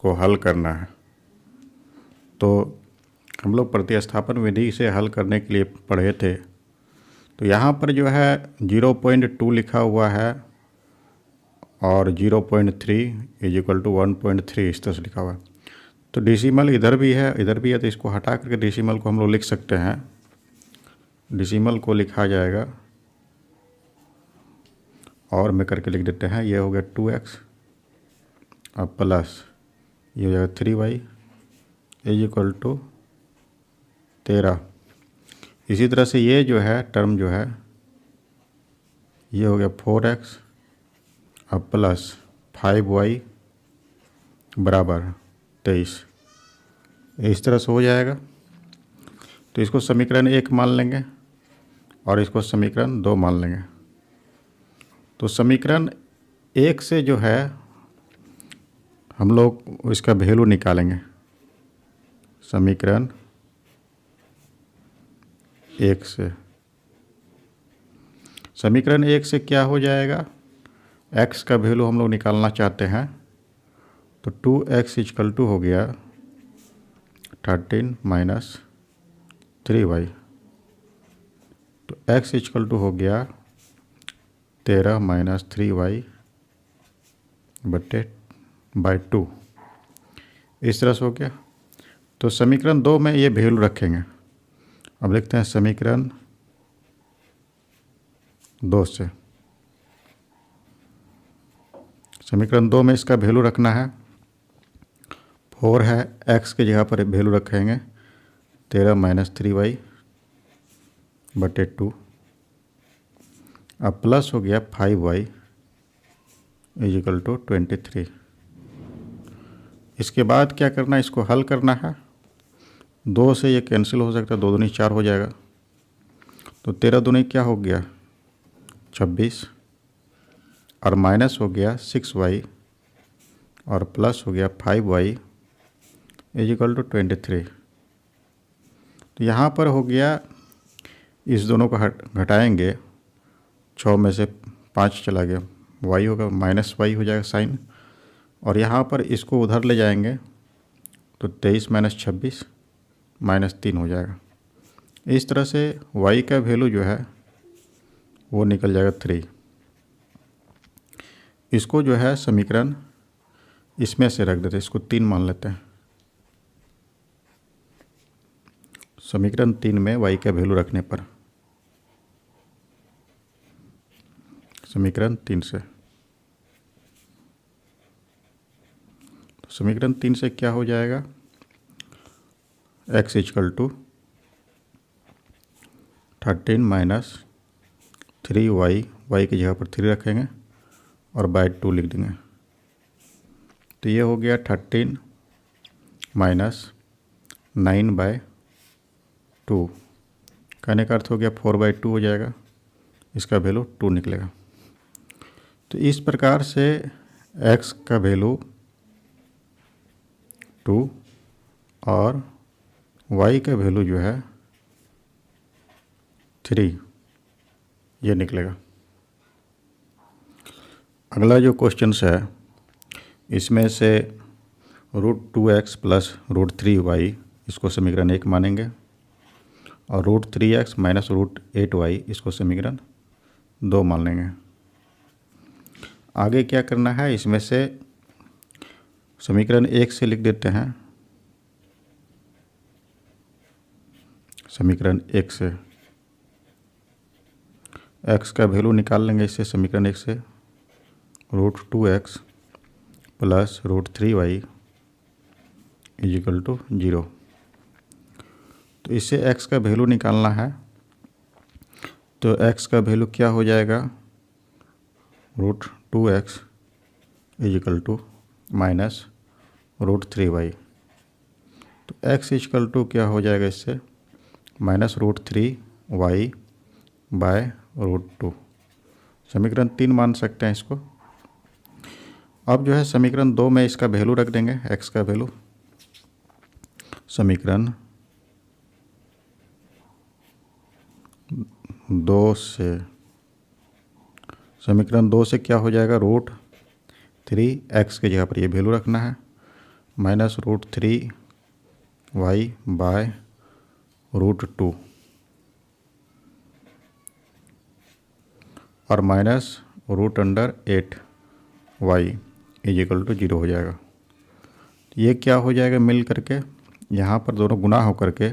को हल करना है। तो हम लोग प्रतिस्थापन विधि से हल करने के लिए पढ़े थे। तो यहाँ पर जो है 0.2 लिखा हुआ है और 0.3 इज इक्वल टू 1.3 इस तरह से लिखा हुआ है। तो डेसिमल इधर भी है, तो इसको हटा करके डेसिमल को हम लोग लिख सकते हैं। डेसिमल को लिखा जाएगा और में करके लिख देते हैं। ये हो गया 2x और प्लस ये हो जाएगा 3y इज इक्वल टू 13। इसी तरह से ये जो है टर्म जो है ये हो गया 4x और प्लस 5y बराबर 23। इस तरह से हो जाएगा। तो इसको समीकरण 1 मान लेंगे और इसको समीकरण 2 मान लेंगे। तो समीकरण 1 से जो है हम लोग इसका वैल्यू निकालेंगे। समीकरण 1 से क्या हो जाएगा, x का वैल्यू हम लोग निकालना चाहते हैं। तो 2x इक्वल टू हो गया 13 माइनस 3y। तो x इक्वल टू हो गया 13 माइनस 3y बटे बाई 2। इस तरह से हो गया। तो समीकरण 2 में ये वैल्यू रखेंगे। अब लिखते हैं समीकरण 2 से। समीकरण 2 में इसका वैल्यू रखना है। 4 है, x की जगह पर वैल्यू रखेंगे 13 माइनस 3y बटे 2। अब प्लस हो गया 5y इज इक्वल टू 23। इसके बाद क्या करना है, इसको हल करना है। 2 से ये कैंसिल हो सकता है, 2 दूनी 4 हो जाएगा। तो 13 दूनी क्या हो गया 26 और माइनस हो गया 6y और प्लस हो गया 5y इज इक्वल टू 23। तो यहाँ पर हो गया, इस दोनों को घटाएंगे, 6 में से 5 चला गया, y होगा माइनस y हो जाएगा साइन। और यहाँ पर इसको उधर ले जाएंगे तो 23 माइनस 26 माइनस 3 हो जाएगा। इस तरह से y का वैल्यू जो है वो निकल जाएगा 3। इसको जो है समीकरण इसमें से रख देते हैं, इसको 3 मान लेते हैं। समीकरण 3 में y का वैल्यू रखने पर समीकरण 3 से, तो समीकरण 3 से क्या हो जाएगा, x equal to 13 minus 3y, y की जगह पर 3 रखेंगे और बाई 2 लिख देंगे। तो ये हो गया 13 माइनस 9/2। कहने का अर्थ हो गया 4/2 हो जाएगा। इसका वैल्यू 2 निकलेगा। तो इस प्रकार से x का वैल्यू 2 और y का वैल्यू जो है 3 ये निकलेगा। अगला जो क्वेश्चन है इसमें से √2x प्लस √3y इसको समीकरण 1 मानेंगे और √3x माइनस √8y इसको समीकरण 2 मान लेंगे। आगे क्या करना है, इसमें से समीकरण 1 से लिख देते हैं। समीकरण 1 से x का वैल्यू निकाल लेंगे। इससे समीकरण 1 से √2x plus √3y is equal to 0। तो इससे x का वैल्यू निकालना है। तो x का वैल्यू क्या हो जाएगा, √2x is equal to minus √3y। तो x इक्वल टू क्या हो जाएगा, इससे माइनस √3y बाय √2। समीकरण 3 मान सकते हैं इसको। अब जो है समीकरण 2 में इसका वैल्यू रख देंगे, x का वैल्यू। समीकरण 2 से, समीकरण 2 से क्या हो जाएगा, √3x की जगह पर ये वैल्यू रखना है -√3y बाय √2 और -√8y इज इक्वल टू 0 हो जाएगा। ये क्या हो जाएगा मिल करके, यहाँ पर दोनों गुना हो करके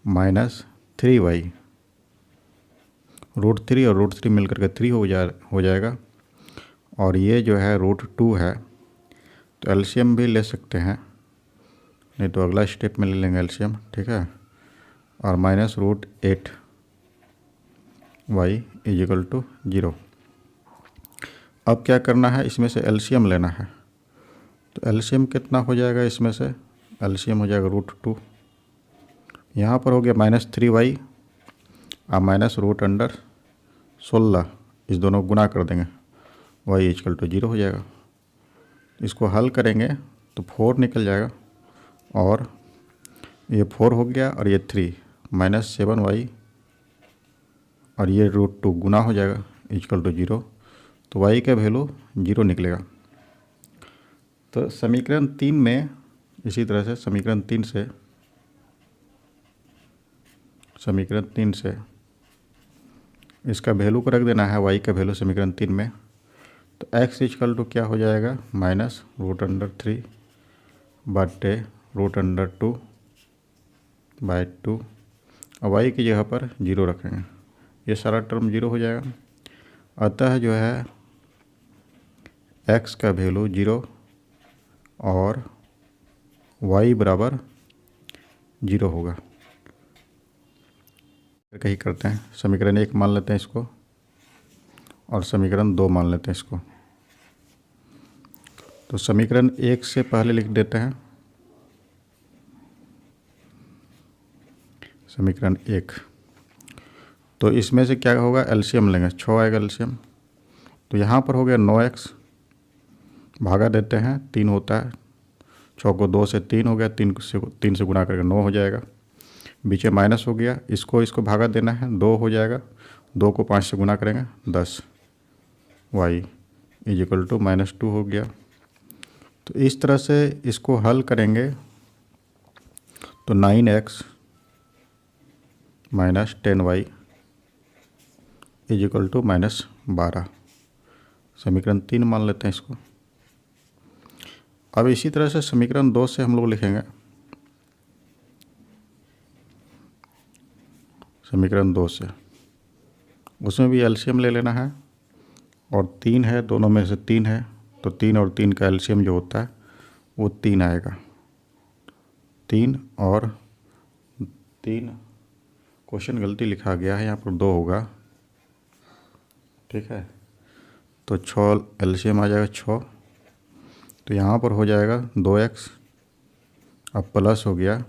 -3y, √3 और √3 मिल करके 3 हो जाएगा। और ये जो है √2 है, तो एलसीएम भी ले सकते हैं, नहीं तो अगला स्टेप में ले लेंगे एलसीएम, ठीक है। और -√8y इज इक्वल टू 0। अब क्या करना है, इसमें से एलसीएम लेना है। तो एलसीएम कितना हो जाएगा, इसमें से एलसीएम हो जाएगा √2, यहाँ पर हो गया -3y और -√16, इस दोनों गुना कर देंगे, y इक्वल टू 0 हो जाएगा। इसको हल करेंगे तो 4 निकल जाएगा, और ये 4 हो गया और ये 3 -7y और ये √2 गुना हो जाएगा इक्वल टू 0, तो y का वैल्यू 0 निकलेगा। तो समीकरण 3 में इसी तरह से समीकरण 3 से इसका वैल्यू को रख देना है, y का वैल्यू समीकरण 3 में। तो x इक्वल टू क्या हो जाएगा, -√3 बटे √2 बाई 2, और y की जगह पर 0 रखेंगे, ये सारा टर्म 0 हो जाएगा। अतः जो है x का वैल्यू 0 और y बराबर 0 होगा। कहीं करते हैं, समीकरण 1 मान लेते हैं इसको, और समीकरण 2 मान लेते हैं इसको। तो समीकरण 1 से पहले लिख देते हैं समीकरण 1। तो इसमें से क्या होगा, एलसीएम लेंगे, 6 आएगा एलसीएम। तो यहाँ पर हो गया 9x, भागा देते हैं, 3 होता है, 6 को 2 से 3 हो गया, 3 से गुना करके 9 हो जाएगा, बीच में माइनस हो गया, इसको भागा देना है, 2 हो जाएगा, 2 को 5 से गुना करेंगे 10, y इज इक्वल टू -2 हो गया। तो इस तरह से इसको हल करेंगे तो 9x - 10y is equal to -12, समीकरण 3 मान लेते हैं इसको। अब इसी तरह से समीकरण 2 से हम लोग लिखेंगे, समीकरण 2 से, उसमें भी एलसीएम ले लेना है, और 3 है, दोनों में से 3 है, तो 3 और 3 का एलसीएम जो होता है वो 3 आएगा, 3 और 3, क्वेश्चन गलती लिखा गया है, यहाँ पर 2 होगा, ठीक है। तो 6 एलसीएम आ जाएगा 6, तो यहाँ पर हो जाएगा 2x, अब प्लस हो गया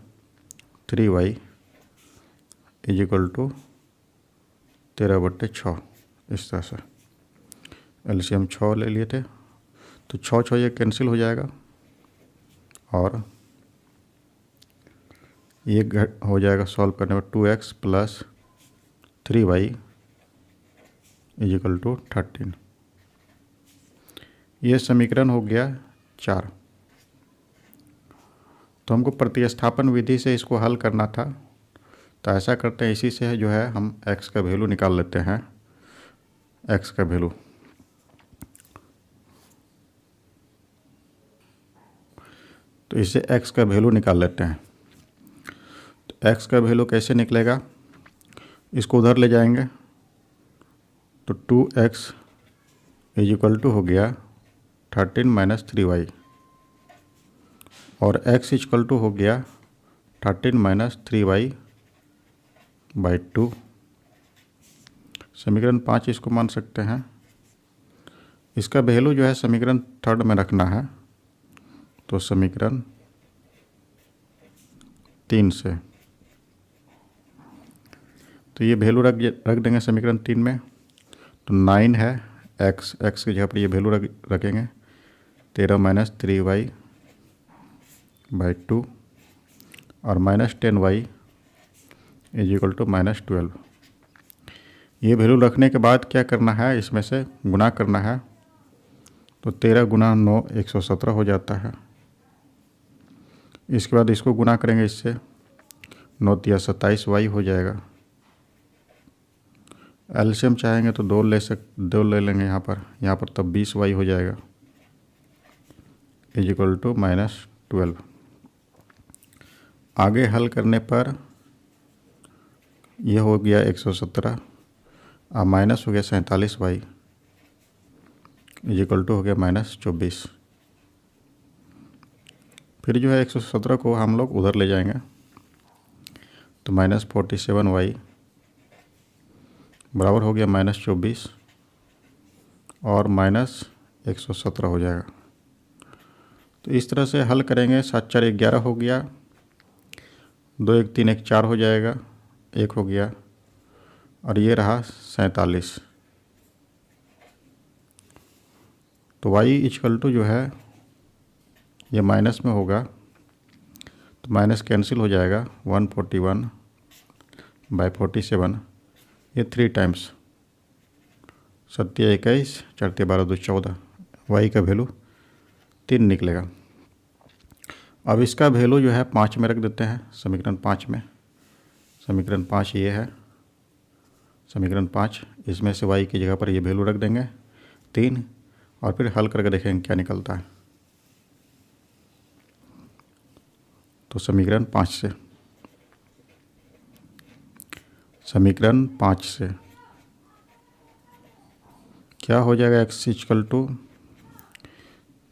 3y इज इक्वल टू 13/6। इस तरह से एलसीएम 6 ले लिए थे, तो 6 ये कैंसिल हो जाएगा, और ये हो जाएगा सॉल्व करने पर 2x + 3y is equal to 13। ये समीकरण हो गया 4। तो हमको प्रतिस्थापन विधि से इसको हल करना था, तो ऐसा करते हैं, इसी से जो है हम x का वैल्यू निकाल लेते हैं, x का वैल्यू। तो इससे x का वैल्यू निकाल लेते हैं। तो x का वैल्यू कैसे निकलेगा, इसको उधर ले जाएंगे, तो 2x इज इक्वल टू हो गया 13 - 3y, और x इक्वल टू हो गया 13 - 3y बाई 2, समीकरण 5 इसको मान सकते हैं। इसका वैल्यू जो है समीकरण 3 में रखना है, तो समीकरण 3 से तो ये वैल्यू रख देंगे समीकरण 3 में। तो 9 है, x की जगह पर ये वैल्यू रखेंगे, 13 - 3y बाई 2, और -10y इज इक्वल टू -12। ये वैल्यू रखने के बाद क्या करना है, इसमें से गुना करना है, तो 13 × 9 117 हो जाता है, इसके बाद इसको गुना करेंगे इससे, 9 तिया 27 वाई हो जाएगा। एलसीएम चाहेंगे तो 2 ले लेंगे यहाँ पर तब 20 वाई हो जाएगा इजिकल टू -12। आगे हल करने पर यह हो गया 117 और माइनस हो गया 47 वाई इजिकल टू हो गया -24। फिर जो है 117 को हम लोग उधर ले जाएंगे तो -47 वाई बराबर हो गया -24 और -117 हो जाएगा। तो इस तरह से हल करेंगे। 7 4 11 हो गया, 2 1 3 1 4 हो जाएगा, 1 हो गया और ये रहा 47। तो वाई इक्वल टू जो है ये माइनस में होगा तो माइनस कैंसिल हो जाएगा, 141/47 ये 3 टाइम्स 7 21 4 12 2 14 वाई का वैल्यू 3 निकलेगा। अब इसका वैल्यू जो है 5 में रख देते हैं, समीकरण 5 में। समीकरण 5 ये है, समीकरण 5, इसमें से वाई की जगह पर ये वैल्यू रख देंगे 3 और फिर हल करके देखेंगे क्या निकलता है। तो समीकरण 5 से क्या हो जाएगा, x इक्वल टू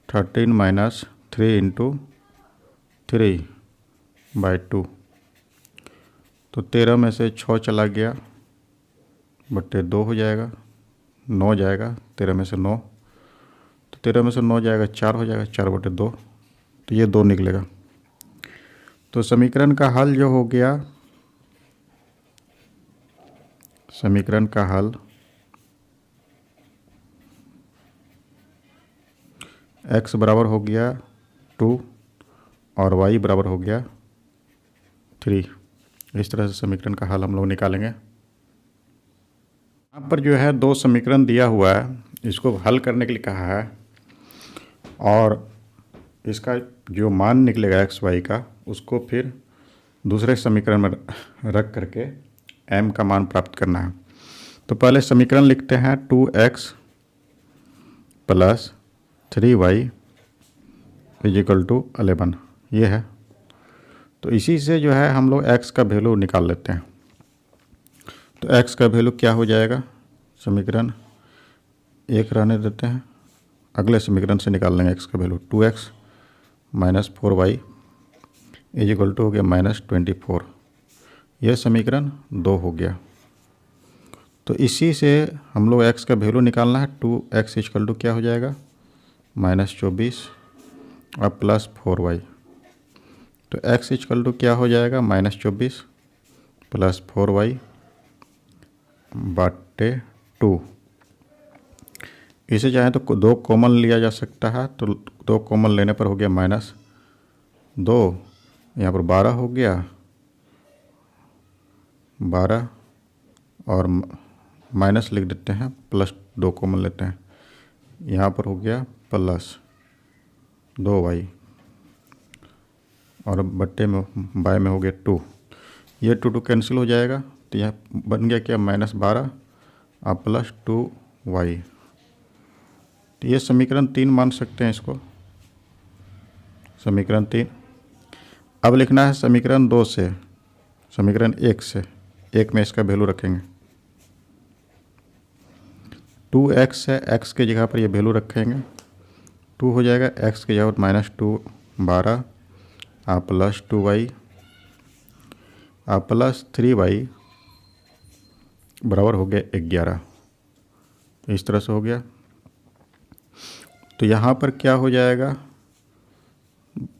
13 - 3 × 3/2। तो 13 में से 6 चला गया बट्टे 2 हो जाएगा, 9 जाएगा, 13 में से 9, तो 13 में से 9 जाएगा 4 हो जाएगा, 4/2, तो ये 2 निकलेगा। तो समीकरण का हल जो हो गया, समीकरण का हल x बराबर हो गया 2 और y बराबर हो गया 3। इस तरह से समीकरण का हल हम लोग निकालेंगे। यहाँ पर जो है 2 समीकरण दिया हुआ है, इसको हल करने के लिए कहा है और इसका जो मान निकलेगा x y का उसको फिर दूसरे समीकरण में रख करके m का मान प्राप्त करना है। तो पहले समीकरण लिखते हैं 2x + 3y इजिकल टू 11, ये है। तो इसी से जो है हम लोग x का वैल्यू निकाल लेते हैं। तो x का वैल्यू क्या हो जाएगा, समीकरण 1 रहने देते हैं, अगले समीकरण से निकाल लेंगे x का value. 2x - 4y is equal to हो गया -24, यह समीकरण 2 हो गया। तो इसी से हम लोग x का वैल्यू निकालना है। 2x इक्वल टू क्या हो जाएगा, -24 और +4y। तो x इक्वल टू क्या हो जाएगा, -24 + 4y/2। इसे चाहे तो 2 कॉमन लिया जा सकता है, तो 2 कॉमन लेने पर हो गया -2, यहाँ पर 12 हो गया, 12 और माइनस लिख देते हैं, +2 कॉमन लेते हैं, यहाँ पर हो गया +2y और बट्टे में बाय में हो गया 2। ये 2 कैंसिल हो जाएगा, तो यह बन गया क्या, -12 और +2y। तो ये समीकरण 3 मान सकते हैं इसको, समीकरण 3। अब लिखना है समीकरण 2 से, समीकरण 1 से, 1 में इसका वैल्यू रखेंगे। 2x है, x के जगह पर ये वैल्यू रखेंगे, 2 हो जाएगा, x की जगह पर -2 12 और +2y और +3y बराबर हो गया 11। तो इस तरह से हो गया। तो यहाँ पर क्या हो जाएगा,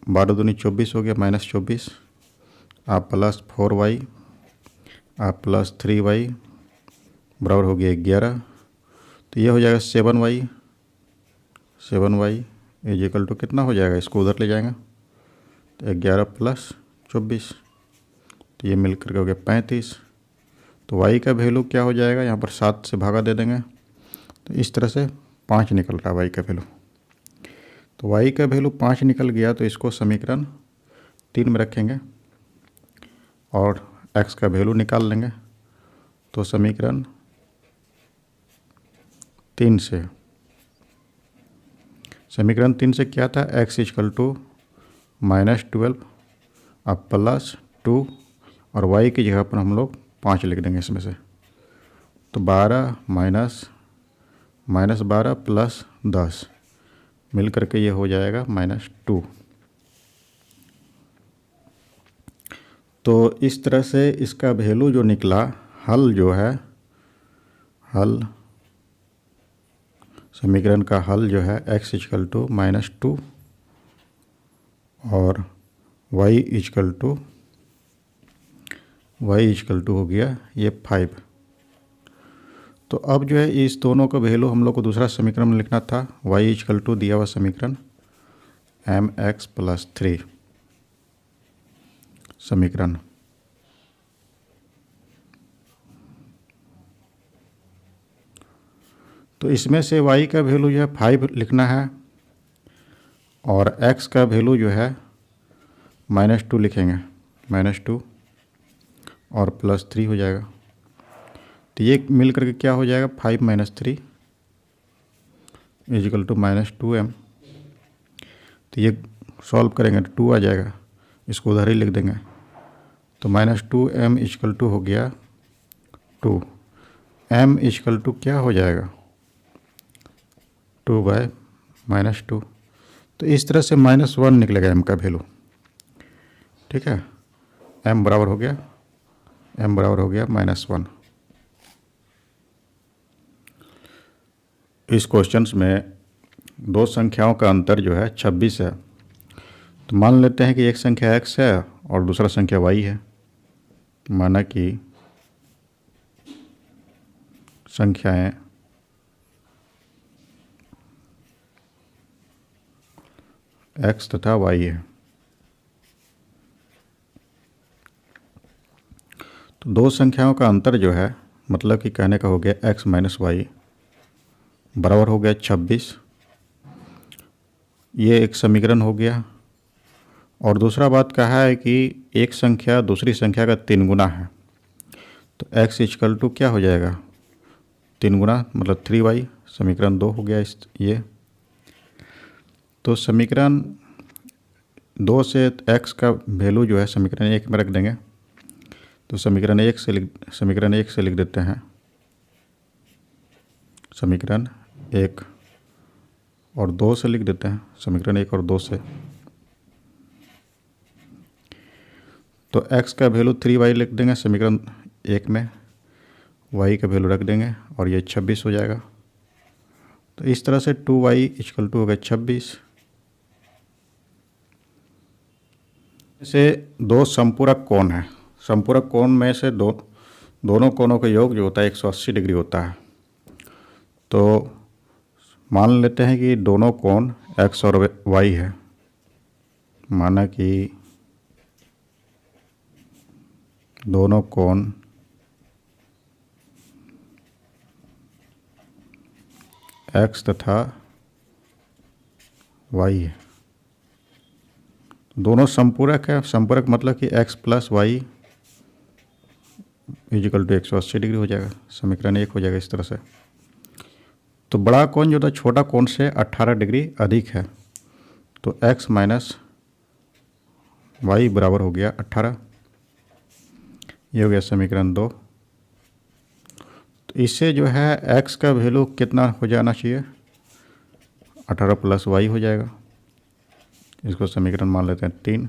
12 दूनी 24 हो गया, -24 और +4y और +3y बराबर हो गया 11। तो ये हो जाएगा 7y इजिकल टू कितना हो जाएगा, इसको उधर ले जाएंगे तो 11 + 24, तो ये मिलकर के हो गया 35। तो y का वैल्यू क्या हो जाएगा, यहाँ पर 7 से भागा दे देंगे, तो इस तरह से 5 निकल रहा है y का वैल्यू। तो y का वैल्यू 5 निकल गया, तो इसको समीकरण 3 में रखेंगे और x का वैल्यू निकाल लेंगे। तो समीकरण 3 से क्या था, x इक्वल टू -12 अब +2 और y की जगह पर हम लोग 5 लिख देंगे इसमें से। तो 12 -12 + 10 मिल करके ये हो जाएगा -2। तो इस तरह से इसका वैल्यू जो निकला, हल जो है, हल समीकरण का हल जो है x इक्वल टू -2 और y इक्वल टू हो गया ये 5। तो अब जो है इस दोनों का वैल्यू हम लोग को दूसरा समीकरण में लिखना था। y इक्वल टू दिया हुआ समीकरण mx + 3 समीकरण। तो इसमें से y का वैल्यू जो है 5 लिखना है और x का वैल्यू जो है -2 लिखेंगे, -2 और +3 हो जाएगा। तो ये मिल करके क्या हो जाएगा, 5 - 3 इक्वल टू -2m। तो ये सॉल्व करेंगे तो 2 आ जाएगा, इसको उधर ही लिख देंगे। तो -2m इक्वल टू हो गया 2। m इक्वल टू क्या हो जाएगा, 2/-2। तो इस तरह से -1 निकलेगा m का वैल्यू। ठीक है, m बराबर हो गया -1। इस क्वेश्चंस में दो संख्याओं का अंतर जो है 26 है। तो मान लेते हैं कि एक संख्या x है और दूसरा संख्या y है। माना कि संख्याएं x तथा y है। तो दो संख्याओं का अंतर जो है, मतलब कि कहने का हो गया x - y बराबर हो गया 26। ये एक समीकरण हो गया। और दूसरा बात कहा है कि एक संख्या दूसरी संख्या का 3 गुना है। तो x इक्वल टू क्या हो जाएगा, 3 गुना मतलब 3y। समीकरण 2 हो गया ये। तो समीकरण 2 से x का वैल्यू जो है समीकरण 1 में रख देंगे। तो समीकरण 1 से लिख देते हैं, समीकरण 1 और 2 से लिख देते हैं, समीकरण 1 और 2 से। तो x का वैल्यू 3y लिख देंगे समीकरण 1 में, y का वैल्यू रख देंगे और ये 26 हो जाएगा। तो इस तरह से 2y इक्वल टू हो गया 26। से दो संपूरक कोण है। संपूरक कोण में से दोनों कोणों का योग जो होता है 180 डिग्री होता है। तो मान लेते हैं कि दोनों कोण x और y है। माना कि दोनों कोण x तथा y है। दोनों संपूरक है। संपूरक मतलब कि x + y equal to 180 degree हो जाएगा। समीकरण 1 हो जाएगा इस तरह से। तो बड़ा कोण जो था छोटा कोण से 18 डिग्री अधिक है। तो x - y बराबर हो गया 18। ये हो गया समीकरण 2। तो इससे जो है x का वैल्यू कितना हो जाना चाहिए, 18 + y हो जाएगा। इसको समीकरण मान लेते हैं 3।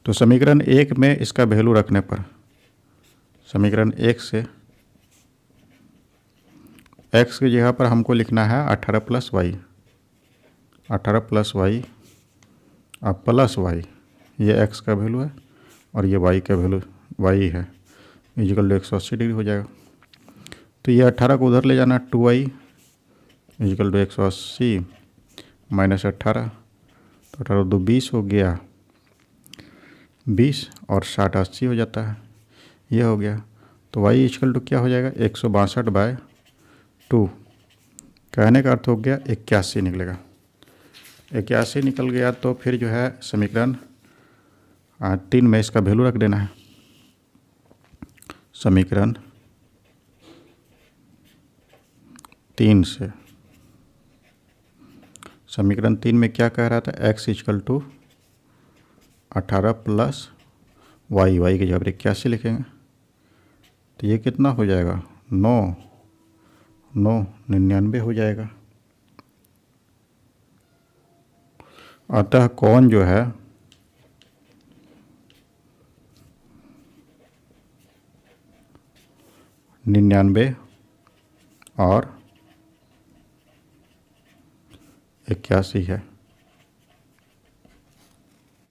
तो समीकरण 1 में इसका वैल्यू रखने पर समीकरण 1 से x की जगह पर हमको लिखना है 18 + y, 18 + y अब +y। ये x का वैल्यू है और ये y का वैल्यू y है, इक्वल टू 180 डिग्री हो जाएगा। तो ये 18 को उधर ले जाना, 2y इक्वल टू 180 - 18। तो 18 2 20 हो गया, 20 और 60 80 हो जाता है। ये हो गया। तो y इक्वल टू क्या हो जाएगा, 162/2। कहने का अर्थ हो गया 81 निकलेगा। 81 निकल गया। तो फिर जो है समीकरण 3 में इसका वैल्यू रख देना है। समीकरण 3 से, समीकरण 3 में क्या कह रहा था, x = 18 + y की जगह 81 लिखेंगे तो ये कितना हो जाएगा, 9 99 हो जाएगा। अतः कौन जो है निन्यानवे और 81 है।